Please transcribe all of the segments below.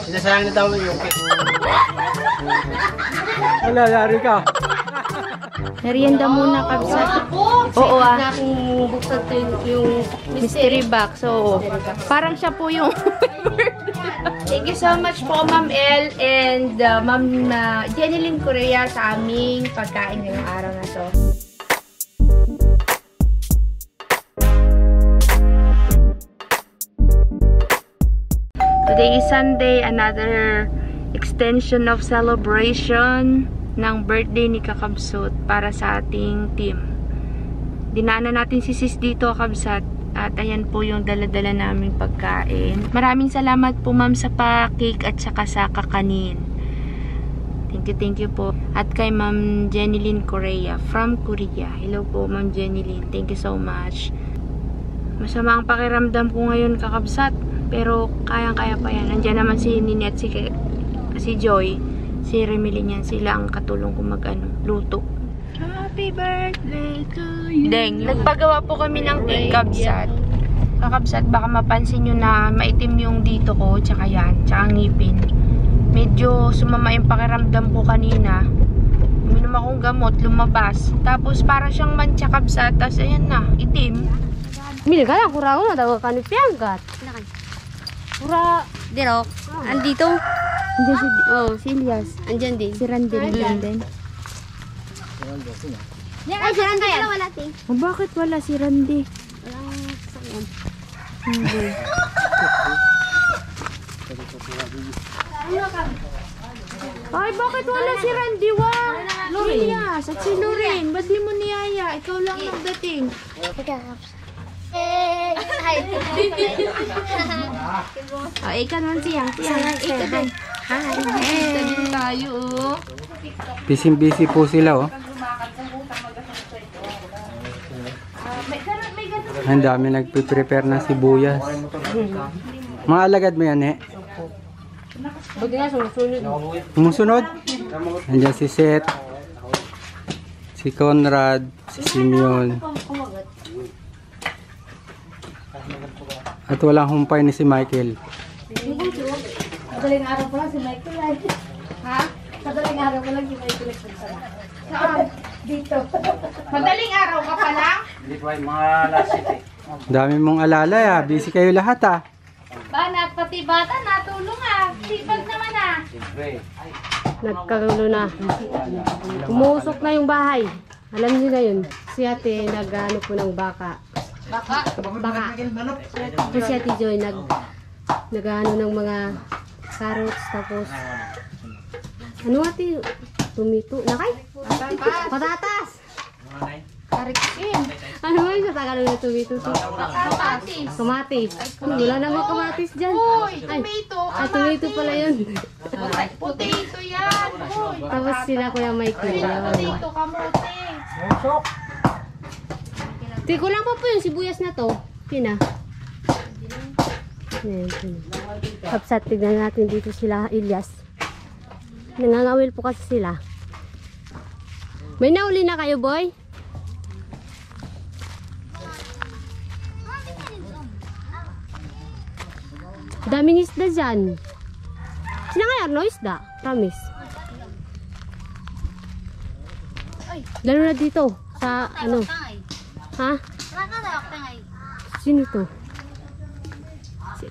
Sinasayang na daw yung cake. Wala, yari ka. Merienda muna kabsat. Oo ah. Buksan ko yung Mystery box. So, parang siya po yung... Thank you so much po, Ma'am El and Ma'am Jeneline Correa sa aming pagkain ngayong araw na to. Today is Sunday, another extension of celebration ng birthday ni Kakabsat para sa ating team. Dinaanan natin si Sis dito, Kabsat. At ayan po yung dala-dala naming pagkain. Maraming salamat po, Ma'am, sa pa-cake at saka sa kakanin. Thank you po. At kay Ma'am Jeneline Correa from Korea. Hello po, Ma'am Jeneline. Thank you so much. Masama ang pakiramdam ko ngayon, Kakabsat. Pero kayang-kaya pa yan. Nandiyan naman si Nini at si Joy. Si Remily niyan. Sila ang katulong ko luto. Happy birthday to you. Deng, nagpagawa po kami ng cake, Kabsat. Kakabsat, baka mapansin nyo na maitim yung dito ko, tsaka yan, tsaka ngipin. Medyo sumama yung pakiramdam ko kanina. Uminom akong gamot, lumabas. Tapos para siyang mancha, Kabsat. Tapos ayan na, itim. Mili ka lang, kurao na daw ka ni Pianggat. Kura, Dirok, andito. Andiyan si, si Elias. Andyan din. Si Randy, andyan din. Ay, si Randy pala wala, ting. Oh, bakit wala si Randy? Walang sakyan. Hindi. Ay, bakit wala si Randy? Elias at si Loren. Ba't di mo niyaya? Ikaw lang nagdating. Oh, ikaw naman siyang. Ikaw din. Hi. Ikaw din tayo, oh. Busy po sila, oh. Ang dami nagpe-prepare ng sibuyas. Mga alagad mo yan, eh. Buti nga, sumusunod. Sumusunod? Andiyan si Seth, si Conrad, si Simeon. At walang humpay ni si Michael. Madaling araw pa lang si Michael ay. Ha? Madaling araw pa lang si Michael ay. Saan? Dito. Madaling araw ka pa lang? Hindi po ay mga last city. Dami mong alala, ah. Busy kayo lahat, ah. Banat, pati bata, natulong ah. Sipag naman ah. Siyempre. Nagkagulo na. Umusok na yung bahay. Alam niyo na yun. Si ate nag-ano po ng baka. Baka. Tapos si ate Joy nag-ano ng mga carrots. Tapos ano ate? Tumito. Nakay? Patatas! Karikin. Ano ba yung sa Tagalog na tumito? Kamatis. Kamatis. Wala namang kamatis dyan. Uy, tomato. Ah, tumito pala yun. Potato yan. Uy. Tapos sila Kuya Michael. Potato, kamote. Tiko lang pa po yung sibuyas na to. Kina. Kapsat, tignan natin dito sila, Elias. Nangangawil po kasi sila. May nauli na kayo, boy? Daming isda dyan. Sinangayar no isda? Promise. Lalo na dito. Sa ano? Ha? Sino to?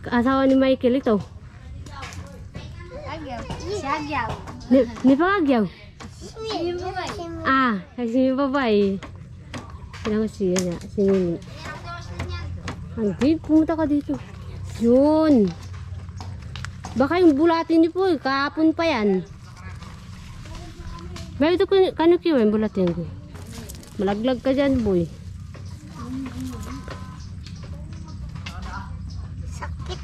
Asawa ni Michael ito. Si Agyaw. Ni Pangagyaw? Ah, kasi yung babae. Kailangan ko siya niya. Si Nini. Hindi, pumunta ka dito. Yun. Baka yung bulatin niyo po, kahapon pa yan. Bakit ito kano kiyo yung bulatin ko? Malaglag ka dyan, boy. Sakit.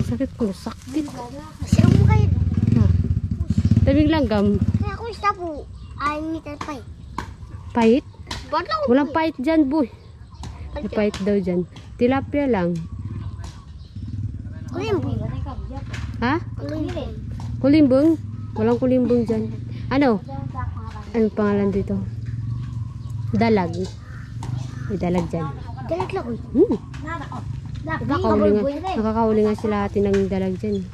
Sakit ko, sakit. Siya mo kayo. Tabing langgam. Kaya ako isa po. Ay, ngitan pa eh. Pahit? Ba't lang? Walang pahit dyan, boy. May pahit daw dyan. Tilapia lang. Kulimbong. Ha? Kulimbong. Kulimbong? Walang kulimbong dyan. Ano? Anong pangalan dito? Dalag. May dalag dyan. Dalag lang. Nakakahuli nga sila atin ng dalag dyan.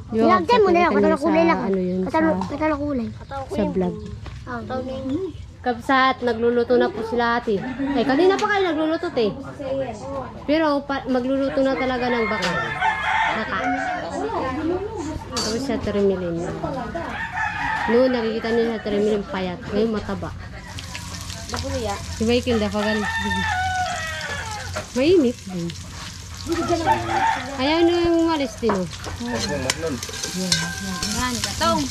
Di ba, Nilagyan mo na yan, nakita niyo katalakulay lang. sa, ano yun, Katalakulay. sa vlog. Kabsat, nagluluto na po sila ate. Ay, kanina pa kayo nagluluto te. Pero magluluto na talaga ng baka. Tapos siya terimilin. Noon nakikita niyo sa terimilin payat. Ngayon mataba. Si Michael dapagan. Mainit din. Ayaw nyo yung umalis din oh. Yan, gatong.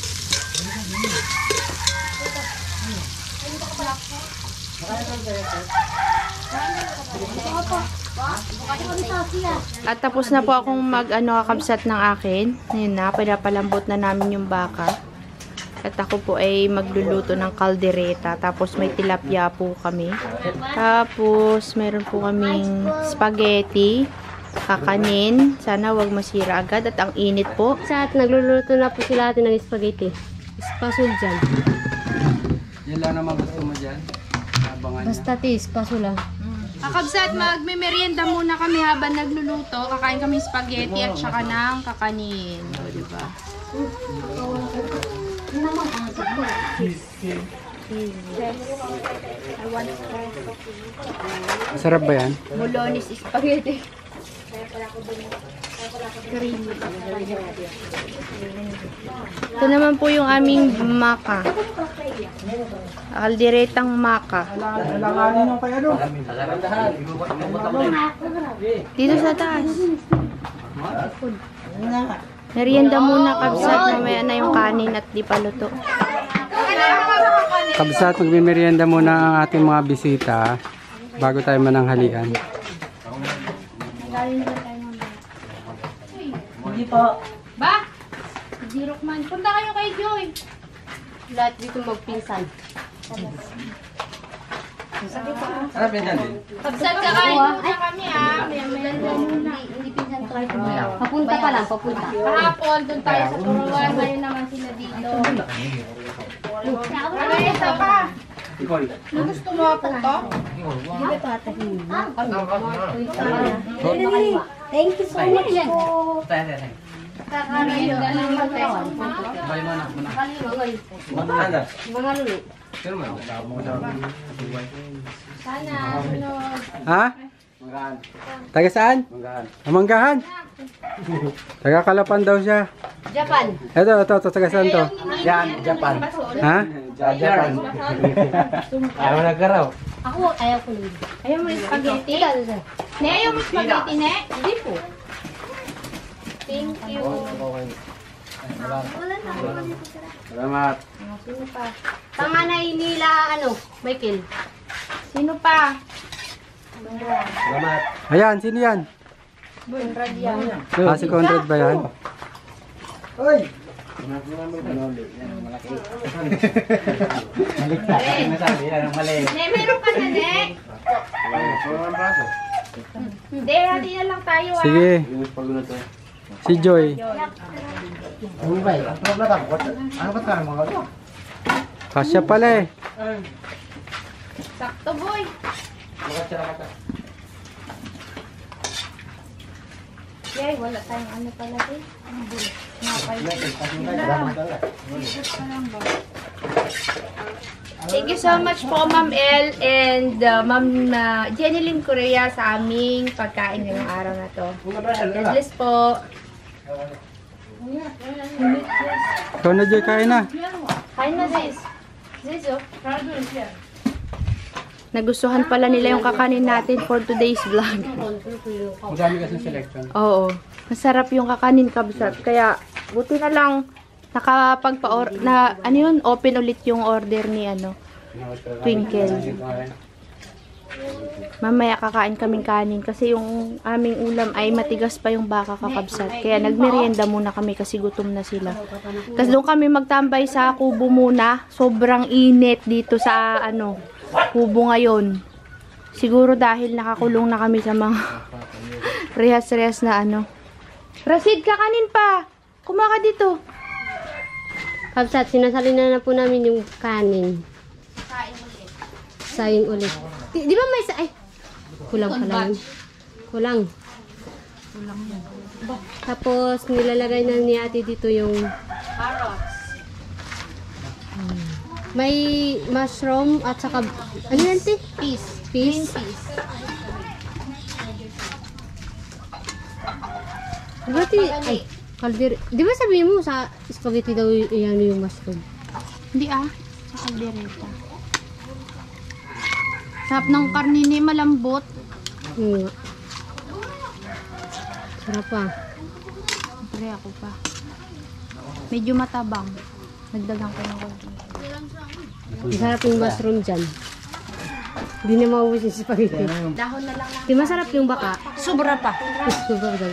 At tapos na po akong kakabsat ng akin. Ayun na, pinapalambot na namin yung baka. At ako po ay magluluto ng kaldereta. Tapos may tilapia po kami. Tapos meron po kaming spaghetti, kakanin. Sana wag masira agad at ang init po. At nagluluto na po sila atin ng spaghetti. Spasul dyan. Yan lang naman gusto mo dyan. Abangan niya. Basta tis, spasul ah. Kakabsat, magme-merienda muna kami habang nagluluto. Kakain kami spaghetti at saka ng kakanin. O, diba? Masarap ba yan? Bolognese spaghetti. Ito naman po yung aming maka. Kalderetang maka. Dito sa taas. Merienda muna, kabsat. Mamaya na yung kanin at di pa luto. Kabsat, magmimerienda muna ang ating mga bisita bago tayo mananghalian. Ba? Dirok man. Punta kayo kay Joy. Lahat dito magpinsan. Kabsat, kakain muna kami Hindi pinsan ko kayo. Papunta pa lang, papunta. Kahapon, doon tayo sa Puruan. Ngayon naman sila dito. Ano isa pa? Gusto mo ako to? Thank you so much po. Kakarienda naman tayo. Mga lulu. Sana, sunod. Ha? Taga saan? Manggahan. Taga Kalapan daw siya. Japan. Ito, taga saan to? Yan, Japan. Ha? Japan. Ayaw na garaw. Ako, ayaw ko nun. Ayaw mo yung spaghetti? Ne, ayaw mo spaghetti, ne? Hindi po. Thank you. Salamat. Sino pa? Panganay nila, Michael. Sino pa? Salamat. Ayan, sino yan? Conrad yan. Si Conrad ba yan? Oy! Malaki. Masabi yan ang mali. Ne, meron ka na, ne? Hindi, hati na lang tayo, ah. Sige. Si Joy. Ano ba? Ano ba tayo mga ito? Kasya pala eh. Sakto, boy. Yay, wala tayong ano pala din. Thank you so much po, Ma'am El and Ma'am Jeneline Correa sa aming pagkain ngayong araw na to. God bless po. Ikaw na Joy, kain na. Kain na, sis. Sis, oh. Nagustuhan pala nila yung kakanin natin for today's vlog. Madami kasi selection. Oo. Masarap yung kakanin, kabsat. Kaya, buti na lang open ulit yung order ni Twinkle. Mamaya kakain kaming kanin kasi yung aming ulam ay matigas pa yung baka, kakabsat. Kaya nagmerienda muna kami kasi gutom na sila. Tapos doon kami magtambay sa kubo muna. Sobrang init dito sa kubo ngayon. Siguro dahil nakakulong na kami sa mga rehas-rehas na Rasid, kakanin pa! Kumaka dito. Kabsat, sinasalina na po namin yung kanin. Sayang ulit. Di ba may kulang pala yun. Kulang. Kulang yan. Tapos, nilalagay na ni ate dito yung Carrots. may mushroom at saka, ano yan, te? Peas. Peas. Diba, te? Ay, kalder. Di ba sabihin mo sa spaghetti daw yan yung mushroom? Hindi sa kaldereta. Sarap ng karne ni malambot. Oo nga. Sarap pa. Siyempre ako pa. Medyo matabang. Nagdagang ko ng konti. Masarap yung mushroom dyan. Hindi na maubos yung spaghetti. Dahon na lang. Di masarap yung baka. Sobra pa. Sugar daw.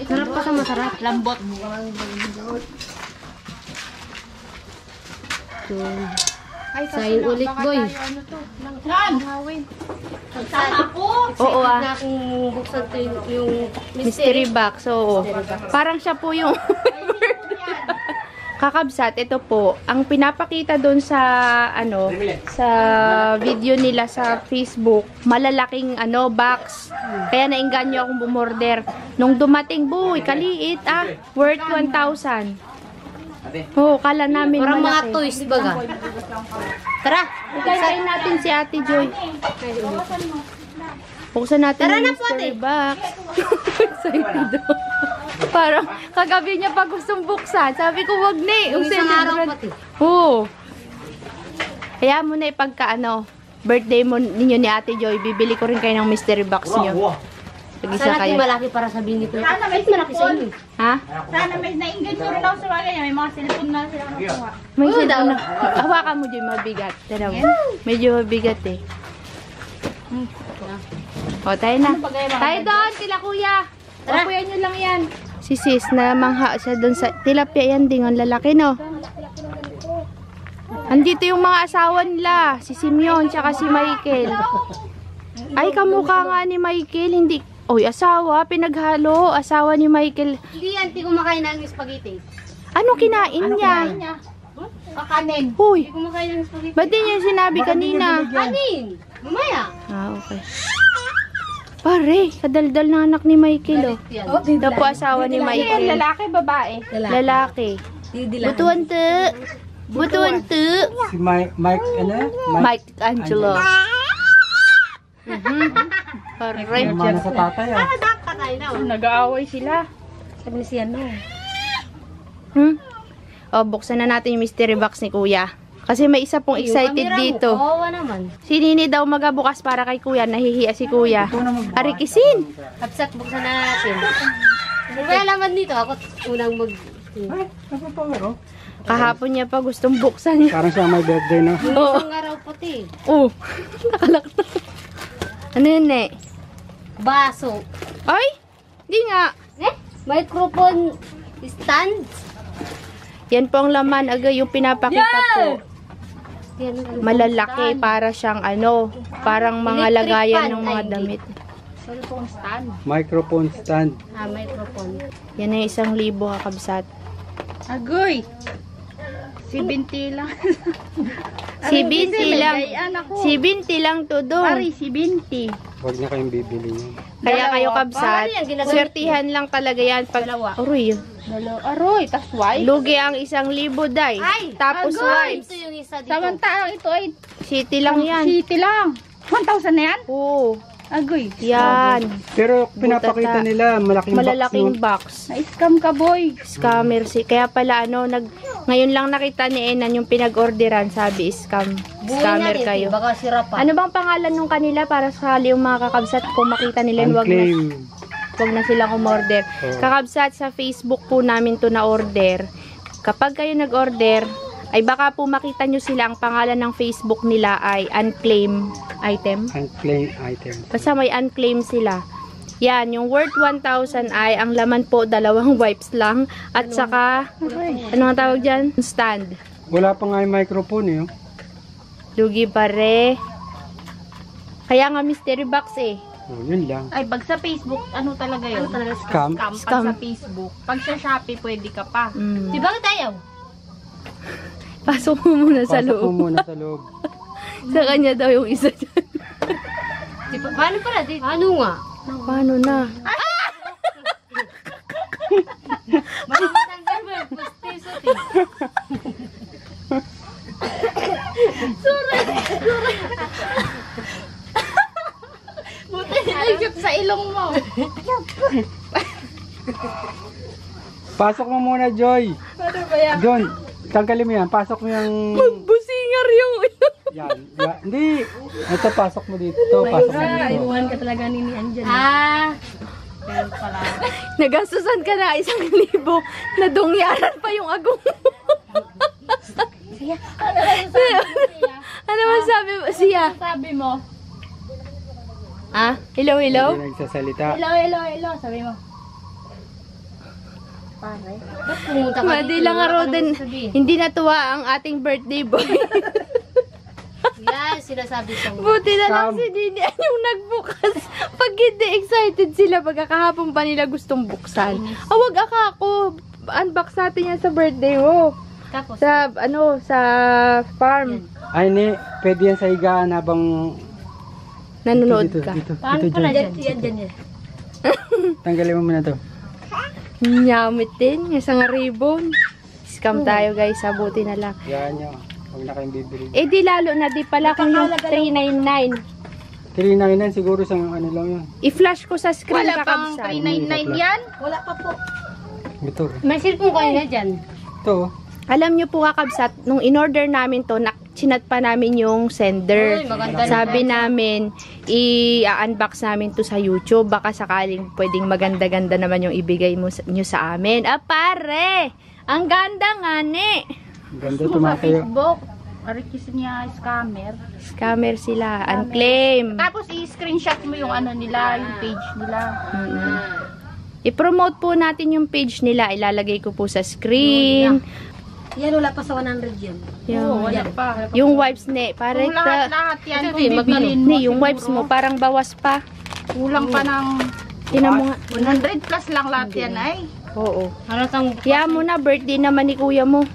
Sarap pa sa masarap. Lambot. So, Ay, sayin ulit, boy. Ano to? Lan! Hawin. Oo na kung buksan to yung Mystery box. Oo. Parang siya po yung kakabsat. Ito po, ang pinapakita doon sa sa video nila sa Facebook, malalaking box. Kaya nainganyo akong bumorder. Nung dumating, boy, kaliit worth 1,000. Oo, kala namin parang mga malaki. toys baga. Tara! Ikain natin si Ate Joy. Buksan natin Tara yung na po, mystery ate. box. Excited daw. Parang kagabi niya pa gustong buksan. Sabi ko, wag na eh. Yung isang araw pati. Oo. Kaya mo na ipagka birthday mo ninyo ni Ate Joy, bibili ko rin kayo ng mystery box niyo. Tag-isa Sana kayo. yung malaki para sabihin nito. Sana may malaki sa inyo. Ha? Sana may nainggan ko rin ako sa bagay niya. May mga cellphone na sila nakuha. May cellphone na. Hawakan mo dyan, mabigat. Tara mo. Medyo mabigat eh. O, tayo na. Tayo doon, tila kuya. Kuya nyo lang yan. Si sis, na mangha siya doon sa tilapia yan din, ang lalaki no. Andito yung mga asawa nila. Si Simeon, tsaka si Michael. Ay, kamukha nga ni Michael, hindi. Oy, asawa, pinaghalo. Asawa ni Michael. Hindi yan, di kumakain ng spaghetti. Ano kinain niya? Kakanin. Uy, Di kumakain ng spaghetti. ba't di niya sinabi kanina? Kanin! Mamaya! Okay. Pare, kadaldal na anak ni Michael, oh. Yan. Ito po asawa ni Michael. Lalaki, babae. Lalaki. Butuan te. Butuan te. Si Mike, Mike Angelo. Pare. Mana sa tatay Patay na. Nag-aaway sila. Sabi ni siya, no. O, buksan na natin yung mystery box ni Kuya. Kasi may isa pong excited dito. Kawawa naman. Si Nini daw magabukas para kay Kuya. Nahihiya si Kuya. Arikisin. Kapsat, buksan na natin. May alaman dito. Ako unang mag... Kahapon niya pa gustong buksan niya. Parang siya may birthday na. Oo. Isang araw puti. Oh, nakalakta. Ano yun eh? Baso. Ay, di nga. Microphone stand. Yan po ang laman. Aga yung pinapakita po. Yan, Malalaki para siyang parang mga Electric lagayan fan. ng mga Ay, damit. Cellphone stand. Microphone stand. microphone. Yan ay 1,000 kakabsat. Agoy. Si Binti lang. Si Binti lang. Ako. Si Binti lang to Pari, doon. si Binti. Huwag na kayong bibili niyo. Kaya kayo kabsat, Paano yan? Ginagamit swertihan lang talaga yan. Pag, Aroy, Aroy, tas white. lugi ang 1,000 day. Tapos white. Ito yung isa dito. Samantalang ito ay City lang yan. city lang. 1,000 na yan? Oo. Agoy. Yan. Pero pinapakita Butata. nila malaking Malalaking box. box. Na-scam ka, boy. Scammer si. Kaya pala ngayon lang nakita ni Enan yung pinag-orderan, sabi scam. Scammer kayo. Baka sira pa. Ano bang pangalan nung kanila para sakali yung mga kakabsat kung makita nila wag na silang umorder. Oo. Kakabsat sa Facebook po namin to na order. Kapag kayo nag-order, ay baka po makita nyo sila ang pangalan ng Facebook nila ay unclaimed item. Unclaimed item. Basta may unclaimed sila. Yan, yung worth 1,000 ay ang laman po 2 wipes lang at saka ano ang tawag dyan? Stand. Wala pa nga yung microphone eh. Lugi pare. Kaya nga mystery box eh. Oh, yun lang. Ay, pag sa Facebook, ano talaga yun? Scam. Scam. Scam. Pag sa Facebook. Pag sa Shopee, pwede ka pa. Mm. Di ba tayo? Pasok mo muna sa Pasok mo loob. muna sa loob. Sa kanya daw yung isa dyan. Di ba? Paano pala? Ano nga? Paano na? Matanggal mo yung pustisot eh. Buti nag-shoot sa ilong mo. Pasok mo muna, Joy. Ano ba yan? John, tanggalin mo yan. Pasok mo yung... Busingar yung Yan. Yan. Hindi. Ito, pasok mo dito. Pasok mo dito. Iwan ka talaga ni Anjan. Ganun pala. Nagastusan ka na 1,000. Nadungyaran pa yung agong mo. Ano masabi mo? Siya? Sabi mo. Ah? Hello, hello? Hindi nagsasalita. Hello. Sabi mo. Ba't pumunta ka Madi lang nga Roden. Hindi natuwa ang ating birthday boy. Yan, sinasabi ko. Buti na lang Sam. si Dinian yung nagbukas. Pag hindi excited sila, pagkakahapon pa nila gustong buksan. Wag ako. Unbox natin yan sa birthday mo. Tapos, Sa, sa farm. Ay, ni. Pwede yan sa higaan habang... Nanonood dito, ka. Dito, paano dito, pala John. dyan? Tanggalin mo muna to. Nyamit din. Isang ribbon. Scam tayo guys. Buti na lang. Yan nyo. Huwag na kayong bibili. Eh di lalo na di pala kung yung 399. 399 siguro sa ano lang yun. I-flash ko sa screen Wala pang kakabsat. 399 yan. Wala pa po. Ito. May cellphone kayo na dyan. Ito. Alam nyo po kakabsat, nung in-order namin to, chinat pa namin yung sender. Uy, maganda Sabi namin, i-unbox namin to sa YouTube. Baka sakaling pwedeng maganda-ganda naman yung ibigay nyo sa amin. Ah, pare! Ang ganda nga, ne! Ganda Sa tumatayo. Facebook. Arikis niya scammer. Scammer sila. Unclaim. Tapos i-screenshot mo yung ano nila, yung page nila. I-promote po natin yung page nila. Ilalagay ko po sa screen. Yan, wala pa sa 100 yan. Oo, wala pa. Yung wipes, ne. Pare, Kung lahat yan, Ito, kung magkano? bibilin mo, ne, yung wipes mo, parang bawas pa. kulang pa ng Tinan mo nga. 100 plus lang lahat yan ay. Oo. Halatang Kaya mo na, birthday naman ni kuya mo.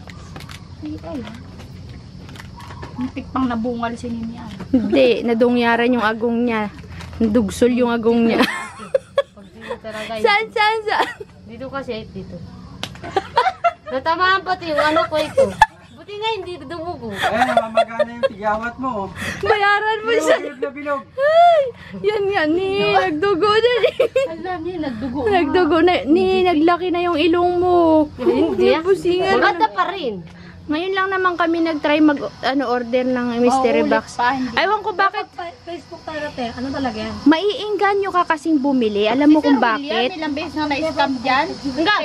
Muntik pang nabungal si Ninian. Hindi, nadungyaran yung agong niya. Nadugsol yung agong niya. talaga yun. Saan? Dito kasi, dito. Natamaan pati yung ano ko ito. Buti nga hindi dumugo. Ayan, mamagana yung tigawat mo. Bayaran mo siya. Bilog na bilog. Ay, yan nga, ni. Nagdugo na ni. Alam niya, nagdugo. Nagdugo na. Ni, naglaki na yung ilong mo. Hindi. Busingan. Maganda pa rin. Ngayon lang naman kami nag-try order ng mystery ulit box. pa, hindi. Aywan ko bakit. Facebook tayo natin. Ano talaga yan? Maiinganyo ka kasing bumili. Alam mo kung Sir bakit? William, ilang beses na na-scam dyan.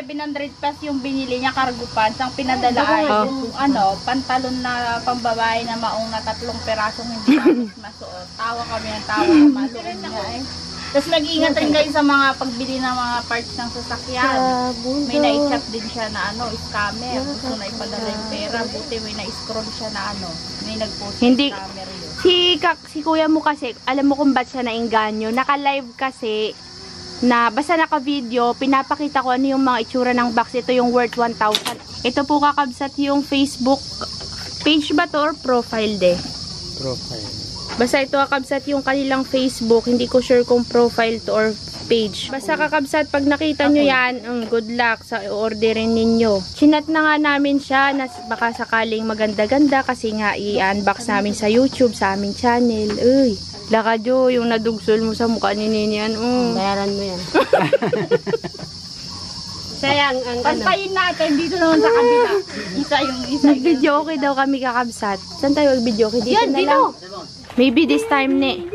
700 plus yung binili niya cargo pants. Ang pinadala ay yung pantalon na pambabae na maong na 3 perasong hindi tapos masuot. Tawa kami ng tawa na maluon niya eh. Tapos nag-iingat rin kayo sa mga pagbili ng mga parts ng sasakyan. May na-chat din siya na scammer. Gusto na ipadala yung pera. Buti may na-scroll siya na may nag-post Hindi. scammer yun. Si kuya mo kasi, alam mo kung ba't siya nainganyo. Naka-live kasi na basta naka-video, pinapakita ko ano yung mga itsura ng box. Ito yung worth 1,000. Ito po kakabsat yung Facebook page ba to or profile de? Profile. Basta ito kakabsat yung kanilang Facebook. Hindi ko sure kung profile to or page. Basta kakabsat, pag nakita nyo yan, good luck sa orderin ninyo. Chinat na nga namin siya na baka sakaling maganda-ganda kasi nga i-unbox namin sa YouTube, sa aming channel. Uy, lakadyo, yung nadugsol mo sa mukha ni Ninian. Bayaran mo yan. Sayang ang ano. Pantayin natin dito naman sa kabila. Isa. Nag-video okay daw kami kakabsat. Saan tayo mag-video okay? Dito Yan, na dito. lang. Maybe this time, ne.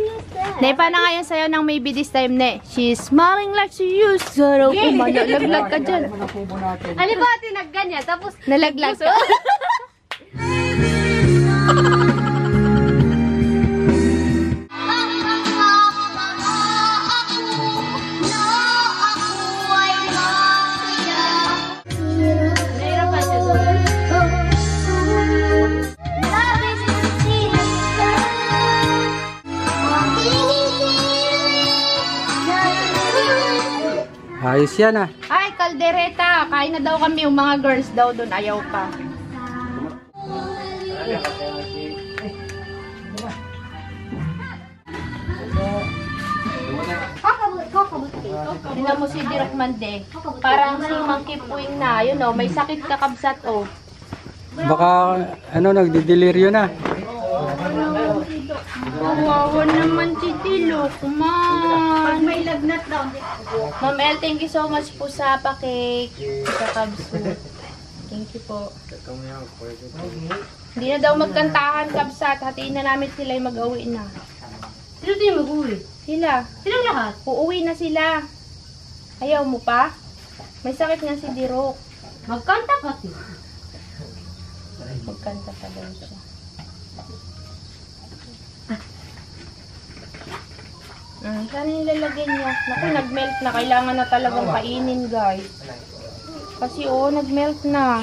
Naipa na nga yan sa'yo ng maybe this time, ne. She's smiling like she used to. Malalaglag ka dyan. Ano ba ate nagganyan? Tapos, Nalaglag ka. nahirapan siya doon. Ayos yan ah. Ay, kaldereta. Kain na daw kami. Yung mga girls daw doon. Ayaw pa. Tingnan mo si Direk Mande. Parang si Monkey Puwing na. Yun o, may sakit kakabsat o. Baka, nagdideliryo na. Kawawa naman si Dilok, man. May lagnat daw. Ma'am El, thank you so much po sa pa-cake. Kakabsat. Thank you po. Hindi na daw magkantahan, kabsat. Hatiin na namin sila yung mag-uwi na. Sino din mag-uwi? Sila. Silang lahat? Uuwi na sila. Ayaw mo pa? May sakit nga si Dirok. Magkanta kasi. Magkanta pa daw siya. Saan nilalagyan niya? Naku, nag-melt na. Kailangan na talagang kainin, guys. Kasi nag-melt na.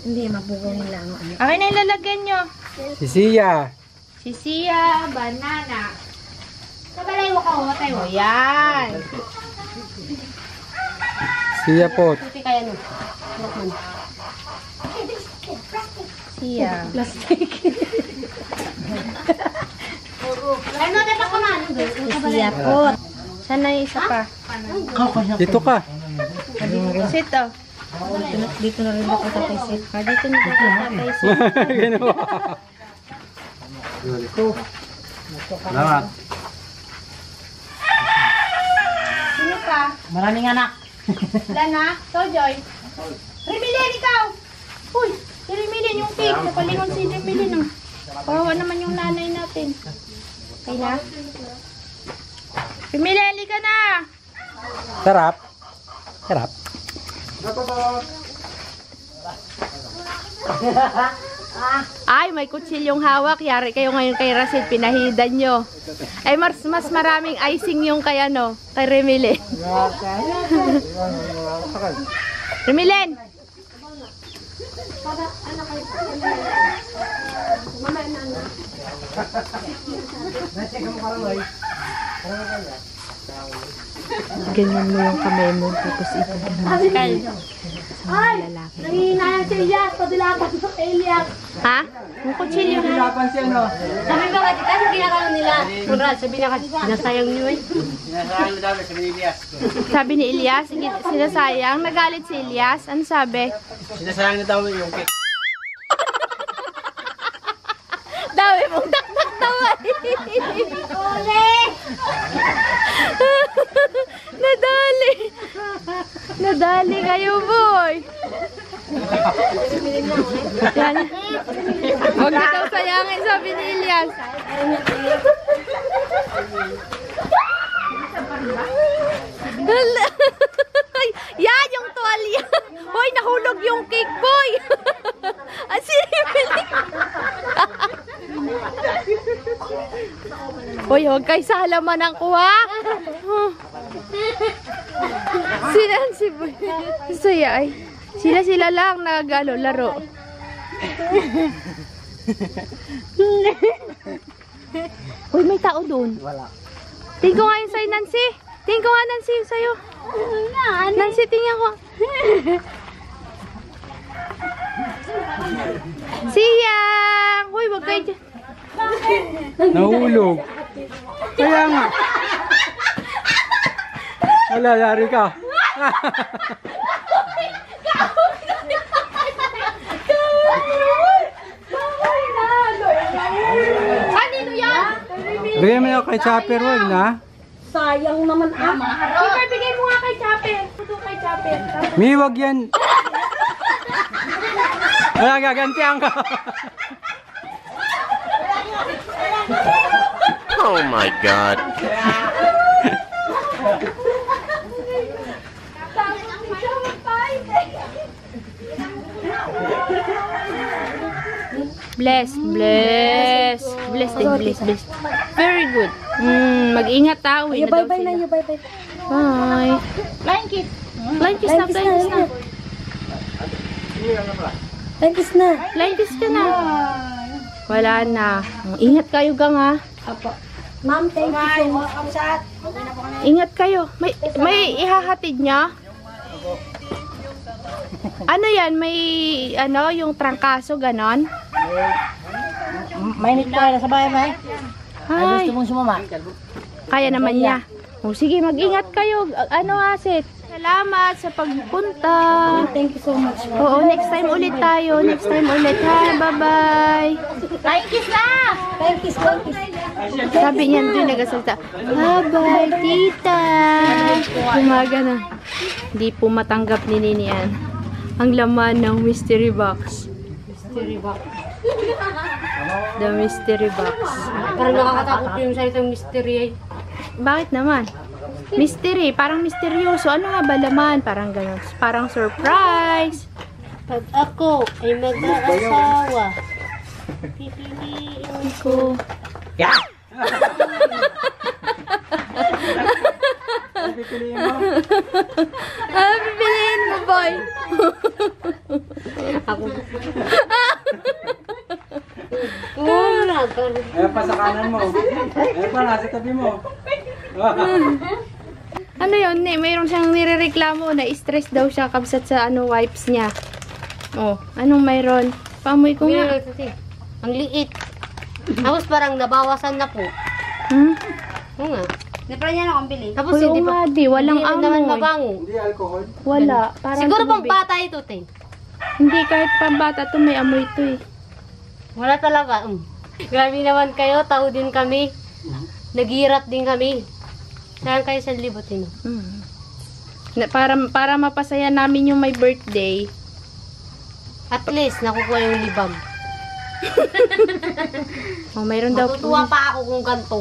Hindi, mabugaw nila ang ano. Akin na ilalagyan nyo. Si Sia. Si Sia, banana. Nabalay mo ka, matay mo. Yan. Sia po. Puti kaya no? Sia. Plastic. Ano na pa kumain? Siya po. Saan na yung isa pa? Dito ka. Sit, oh. Dito na rin ako tatisip. Dito na dito tatay sit. Ginawa. Salamat. Sino pa? Maraming anak. Lana? Sojoy? Remilin, ikaw! Uy, si Remilin yung cake. Napalingon si Remilin, oh. Kawawa naman yung nanay natin. Okay na? Remilin, ka na! Sarap. Sarap. Ay, may kutsilyong hawak. Yari kayo ngayon kay Rasid, pinahidan nyo. Ay, mas maraming icing yung kay kay Remilin. Remilin! Ganyan mo yung kamay mo, tapos ito. Ay! Nanginayang si Elias. Padilapan sa Elias. Ha? Yung kutsilyo na. Sabi ba kasi kasi ginagawa nila. Conrad, sabi na kasi sinasayang niyo eh. Sabi ni Elias, sinasayang. Nagalit si Elias. Ano sabi? Sinasayang na daw yung cake. Dami mong dakdak tawa. Nadali. Nadali kayo, boy. Yan. Huwag na daw sayangin, sabi ni Elias. Yan, yung tuwalya. Hoy, nahulog yung cake, boy. Hoy, huwag kayo sa halaman ng kuha. Sinan si boy. Saya ay. Sila lang laro. Hoy, may tao doon. Wala. Tingin ko nga yung sa'yo, Nancy. Tingin ko nga, Nancy, yung sa'yo. Nancy, tingin ko. Siyang! Hoy, wag kayo dyan. Nahulog. Kaya nga. Wala, yari ka. Kanino yan? Bigyan mo na kay Chopper, wag na. Sayang naman ah. Super, bigay mo nga kay Chopper. Ito kay Chopper. Mi, wag yan. Wala, gagantihan ka. Oh my God. Bless. Very good. Mag-ingat ta. Uwi na daw Bye-bye na sila. you, bye-bye. Bye. Flying kiss. Flying kiss na. Thanks na. Flying kiss ka na. Wala na. Ingat kayo gang ha. Ma'am, thank you so much. Ingat kayo. May ihahatid niya? Ano yan? May yung trangkaso ganon? Mainit po kayo sa bahay, may. Ay, Gusto mong sumama? kaya naman niya. O sige, mag-ingat kayo. Ano, Aset? Salamat sa pagpunta. Thank you so much. Oo, next time ulit tayo. Next time ulit. Ha, bye-bye. Thank you, na! Thank you, thank you. Sabi niyan doon nagasalta. Bye-bye, tita. Umaga na. Hindi po matanggap ni Ninian ang laman ng mystery box. Mystery box. The mystery box. Parang nakakatakot yung salitang mystery. Bakit naman? Mystery, parang misteryoso. Ano nga ba laman? Parang ganun. Parang surprise. Pag ako ay mag-aasawa, pipiliin ko. Yeah! Pipiliin mo, boy. Ako. Wala. Ayan pa sa kanan mo. Ayan pa, nasa tabi mo. Ano yun? Mayroon siyang nirereklamo na stress daw siya kabsat sa wipes niya. Oh, anong mayroon? Paamoy ko nga. Ang liit. Tapos parang nabawasan na po. Hmm? Oo nga. Hindi pa niya akong bili. Tapos Uy, hindi oo pa. nga, di. Walang hindi naman amoy. mabango. Hindi alcohol. Wala. Parang Siguro pang tubig. bata ito, te. Hindi, kahit pambata to may amoy to eh. Wala talaga. Grabe naman kayo. Tao din kami. Naghirap din kami. Saan kayo sa libutin? Mm. Para mapasaya namin yung may birthday. At least, nakukuha yung libag. Oh, mayroon daw. Matutuwa pa ako kung ganito.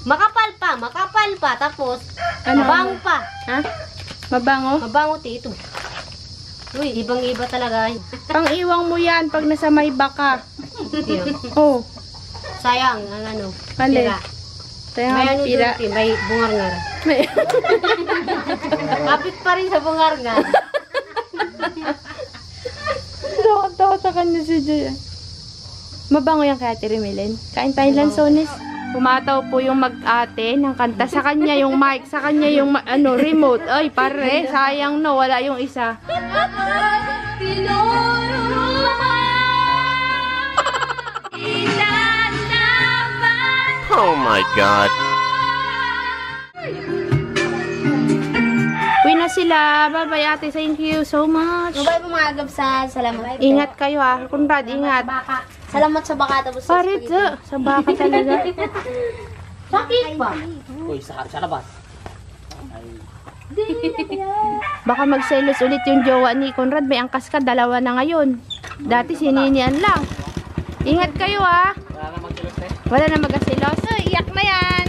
Makapal pa. Tapos, Ano? mabango pa. Ha? Mabango? Mabango, te, ito. Uy, ibang-iba talaga. Pang-iwang mo yan pag nasa may baka. Yan. Oh, Sayang, ang ano. Alin? Pira. tayo May ang ano pira. doon, te, may bungar-ngar. May... Kapit pa rin sa bungar-ngar. Tawa sa kanya si Jay. Mabango yan kaya Tirimilin. Kain tayo lansones. Pumataw po yung mag-ate ng kanta. Sa kanya yung mic, sa kanya yung remote. Ay, pare, sayang no, wala yung isa. Oh my God. Uwi na sila. Bye-bye ate. Thank you so much. Bye po mga gabsat. Salamat. Ingat kayo ah. Kunrad, ingat. Baka. Salamat sa baka tapos sa Parit sa baka talaga. Sakit pa. Uy, sa labas. Baka magselos ulit yung jowa ni Conrad. May angkas ka, dalawa na ngayon. Dati sininian lang. Ingat kayo ah. Wala na magselos. Wala na magselos. Iyak na yan.